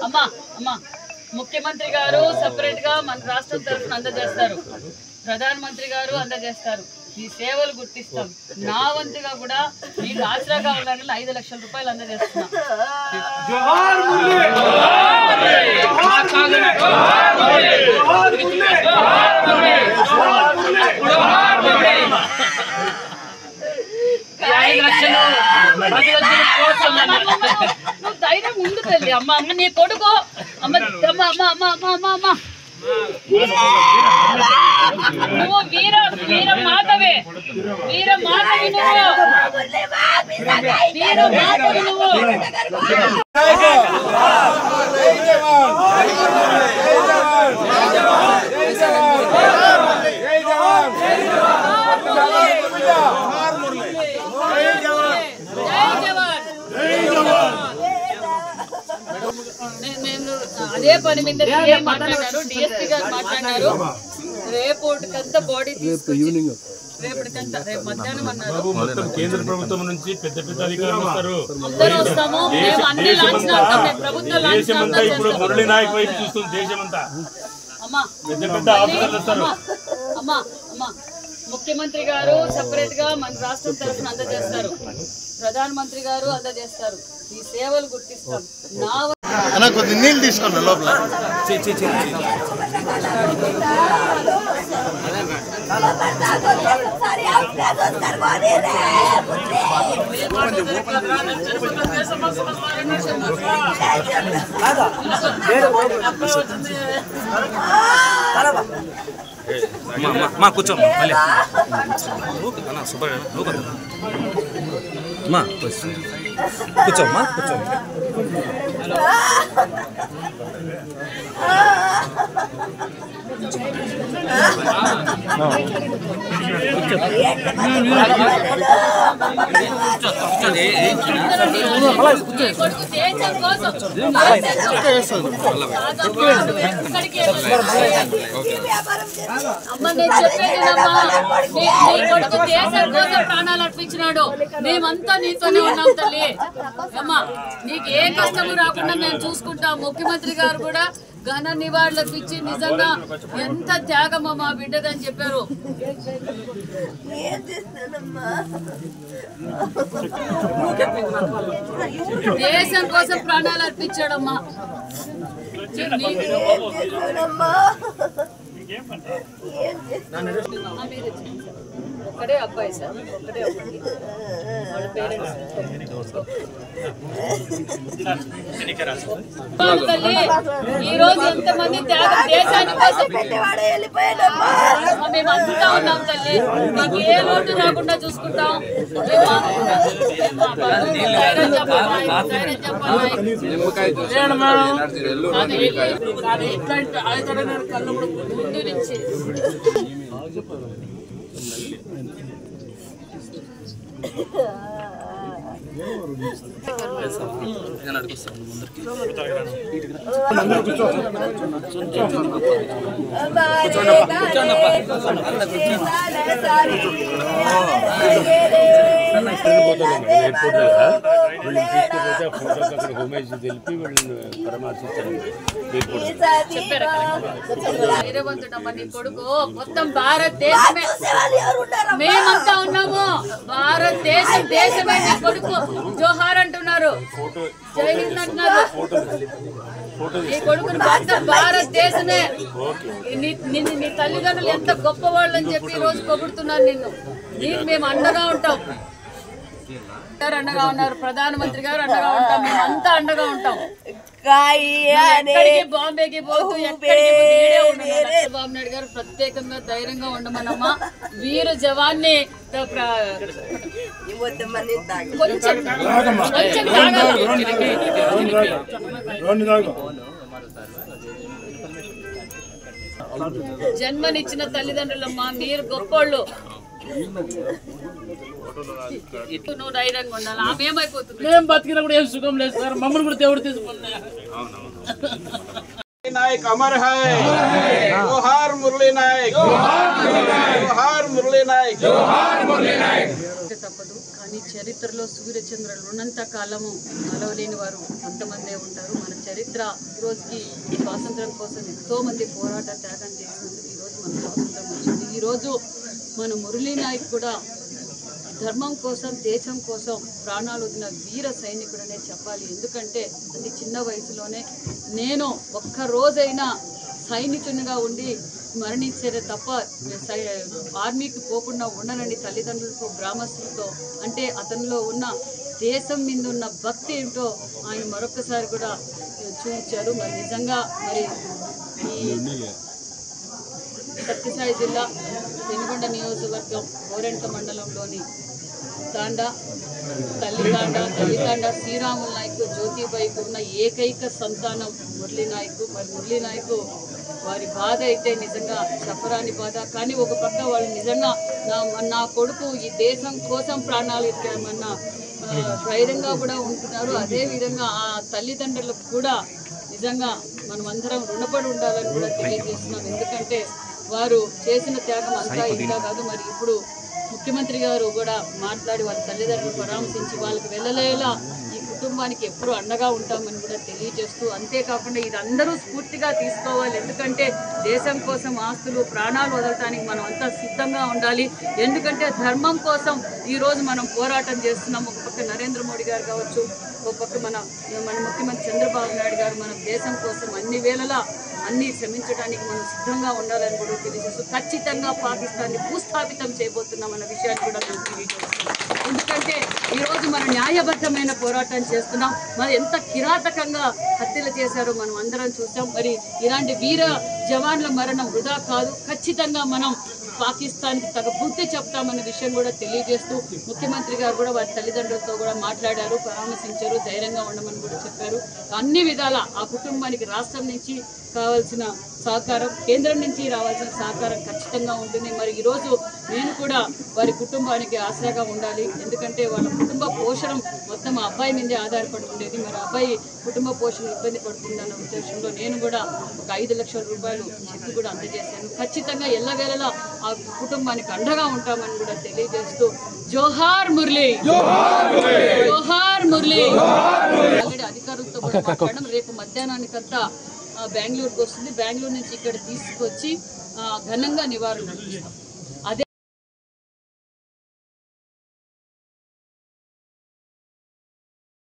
అమ్మా అమ్మా ముఖ్యమంత్రి గారు సెపరేట్ గా మన రాష్ట్రం తరఫున అందజేస్తారు, ప్రధానమంత్రి గారు అందజేస్తారు. ఈ సేవలు గుర్తిస్తాం. నా వంతుగా కూడా మీకు ఆసరాగా ఉండాలని 5 లక్షల రూపాయలు అందజేస్తున్నా. నువ్వు ధైర్యం ఉంది తల్లి. అమ్మ అమ్మ నీ కొడుకు అమ్మ అమ్మ అమ్మ అమ్మ అమ్మ అమ్మ అమ్మ నువ్వు వీర వీర మాతవే, వీర మాతవి నువ్వు, వీర మాతవి నువ్వు. అదే పని మీద మాట్లాడారు, డిఎస్పీ గారు మాట్లాడారు. రేపటికంతా బాడీ తీసుకొచ్చి రేపటికంతా రేపు మధ్యాహ్నం అన్నారు. కేంద్ర ప్రభుత్వం నుంచి పెద్ద పెద్ద అధికారులు వస్తారు. అందరూ వస్తాము. మేము అన్ని లాంఛనాలు అవుతాం. ప్రభుత్వ లాంఛనాలు ఇప్పుడు మురళీ నాయక్ వైపు చూస్తుంది దేశమంతా. అమ్మా పెద్ద పెద్ద ఆఫీసర్లు వస్తారు. అమ్మా అమ్మా ముఖ్యమంత్రి గారు సెపరేట్ గా మన రాష్ట్రం తరఫున అందజేస్తారు, ప్రధానమంత్రి గారు అందజేస్తారు. ఈ సేవలు గుర్తిస్తాం. నా కొద్ది నీళ్ళు తీసుకోండి లోపల. కూర్చోమ్మా కూర్చోమ్మా కూర్చోమ్మా. ప్రాణాలు అర్పించినాడు. మేమంతా నీతోనే ఉన్నాం తల్లి. అమ్మా నీకు ఏ కష్టము రాకుండా మేము చూసుకుంటాం. ముఖ్యమంత్రి గారు కూడా ఘన నివాళులకు ఇచ్చి నిజంగా ఎంత త్యాగమో మా బిడ్డదని చెప్పారు. దేశం కోసం ప్రాణాలు అర్పించాడమ్మా. ఒక్కడే అబ్బాయి సార్, ఒక్కడే అబ్బాయి. వాళ్ళ పేరెంట్స్ ఈ రోజు ఎంతమంది త్యాగం దేశాని కోసం మేము అంతా ఉన్నాం తల్లి. నీకు ఏ లోటు రాకుండా చూసుకుంటాం. ధైర్యవంతుడమ్మా నీ కొడుకు. మొత్తం భారతదేశమే మేమంతా ఉన్నాము. భారతదేశం దేశమే నీ కొడుకు. జోహార్ అంటున్నారు, జై హింద్ అంటున్నారు. నీ కొడుకుని మొత్తం భారతదేశమే. నీ తల్లిదండ్రులు ఎంత గొప్ప వాళ్ళు అని చెప్పి ఈ రోజు పొగుడుతున్నారు నిన్ను. నీకు మేము అండగా ఉంటాం. అండగా ఉన్నారు, ప్రధానమంత్రి గారు అండగా ఉంటాం, మేమంతా అండగా ఉంటాం. బాంబేకి పోతూ చంద్రబాబు నాయుడు గారు ప్రత్యేకంగా ధైర్యంగా ఉండమనమ్మా. వీరు జవాన్ని జన్మనిచ్చిన తల్లిదండ్రులమ్మా, మీరు గొప్పోళ్ళు. నువ్వు ధైర్యంగా ఉండాలి. ఆమె ఏమైపోతుంది? మేము బతికినా కూడా ఏం సుఖం లేదు సార్. మమ్మల్ని కూడా దేవుడు తీసుకున్నా. नायक अमर है। जोहार मुरली नायक, जोहार मुरली नायक, जोहार मुरली नायक। తప్పదు కానీ చరిత్రలో సూర్యచంద్రులు ఉన్నంత కాలము మలవలేని వారు కొంతమందే ఉంటారు. మన చరిత్ర ఈరోజుకి స్వాతంత్రం కోసం ఎంతోమంది పోరాట త్యాగం చేసినందుకు ఈరోజు మన స్వాతంత్రం వచ్చింది. ఈరోజు మన మురళీ నాయక్ కూడా ధర్మం కోసం దేశం కోసం ప్రాణాలు వదిలిన వీర సైనికుడనే చెప్పాలి. ఎందుకంటే అతి చిన్న వయసులోనే నేను ఒక్క రోజైనా సైనికునిగా ఉండి మరణించేదే తప్ప ఆర్మీకి పోకుండా ఉండనని తల్లిదండ్రులతో గ్రామస్తులతో అంటే అతనిలో ఉన్న దేశం మీద ఉన్న భక్తి ఏంటో ఆయన మరొకసారి కూడా చూపించారు. మరి నిజంగా మరి ఈ సత్యసాయి జిల్లా పెనుగొండ నియోజకవర్గం గోరెంట్ల మండలంలోని తల్లిదండ శ్రీరాముల నాయక్ జ్యోతిబాయికి ఉన్న ఏకైక సంతానం మురళీ నాయక్. మరి మురళీ నాయక్ వారి బాధ అయితే నిజంగా చెప్పరాని బాధ. కానీ ఒక పక్క వాళ్ళు నిజంగా నా కొడుకు ఈ దేశం కోసం ప్రాణాలు ఇచ్చామన్న ధైర్యంగా కూడా ఉంటున్నారు. అదేవిధంగా ఆ తల్లిదండ్రులకు కూడా నిజంగా మనమందరం రుణపడి ఉండాలని కూడా తెలియజేస్తున్నాం. ఎందుకంటే వారు చేసిన త్యాగం అంతా ఇంకా కాదు. మరి ఇప్పుడు ముఖ్యమంత్రి గారు కూడా మాట్లాడి వాళ్ళ తల్లిదండ్రులు పరామర్శించి వాళ్ళకి వెళ్ళలేలా ఈ కుటుంబానికి ఎప్పుడు అండగా ఉంటామని కూడా తెలియజేస్తూ, అంతేకాకుండా ఇది అందరూ స్ఫూర్తిగా తీసుకోవాలి. ఎందుకంటే దేశం కోసం ఆస్తులు ప్రాణాలు వదలటానికి మనం అంతా సిద్ధంగా ఉండాలి. ఎందుకంటే ధర్మం కోసం ఈరోజు మనం పోరాటం చేస్తున్నాం. ఒక పక్క నరేంద్ర మోడీ గారు కావచ్చు, ఒక పక్క మన ముఖ్యమంత్రి చంద్రబాబు నాయుడు గారు మనం దేశం కోసం అన్ని వేళలా అన్ని శ్రమించడానికి మనం సిద్ధంగా ఉండాలని కూడా తెలియజేస్తూ ఖచ్చితంగా పాకిస్తాన్ని భూస్థాపితం చేయబోతున్నామన్న విషయాన్ని కూడా మేము తెలియజేస్తున్నాం. ఎందుకంటే ఈరోజు మనం న్యాయబద్ధమైన పోరాటం చేస్తున్నాం. మరి ఎంత కిరాతకంగా హత్యలు చేశారో మనం అందరం చూసాం. మరి ఇలాంటి వీర జవాన్ల మరణం వృధా కాదు. ఖచ్చితంగా మనం పాకిస్తాన్కి తగ బుద్ధి చెప్తామన్న విషయం కూడా తెలియజేస్తూ ముఖ్యమంత్రి గారు కూడా వారి తల్లిదండ్రులతో కూడా మాట్లాడారు, పరామర్శించారు, ధైర్యంగా ఉండమని కూడా చెప్పారు. అన్ని విధాల ఆ కుటుంబానికి రాష్ట్రం నుంచి కావాల్సిన సహకారం, కేంద్రం నుంచి రావాల్సిన సహకారం ఖచ్చితంగా ఉంటుంది. మరి ఈరోజు నేను కూడా వారి కుటుంబానికి ఆసరాగా ఉండాలి. ఎందుకంటే వాళ్ళ కుటుంబ పోషణ మొత్తం ఆ అబ్బాయి మీదే ఆధారపడి ఉండేది. మరి అబ్బాయి కుటుంబ పోషణ ఇబ్బంది పడుతుందన్న ఉద్దేశంలో నేను కూడా ఒక 5 లక్షల రూపాయలు చెక్ కూడా అందజేశాను. ఖచ్చితంగా ఎల్లవేళలా ఆ కుటుంబానికి అండగా ఉంటామని కూడా తెలియజేస్తూ జోహార్ మురళీ, జోహార్ మురళీ. ఆల్రెడీ అధికారులతో మాట్లాడడం రేపు మధ్యాహ్నానికంతా బెంగళూరుకు వస్తుంది. బెంగళూరు నుంచి ఇక్కడ తీసుకొచ్చి ఘనంగా నివారణ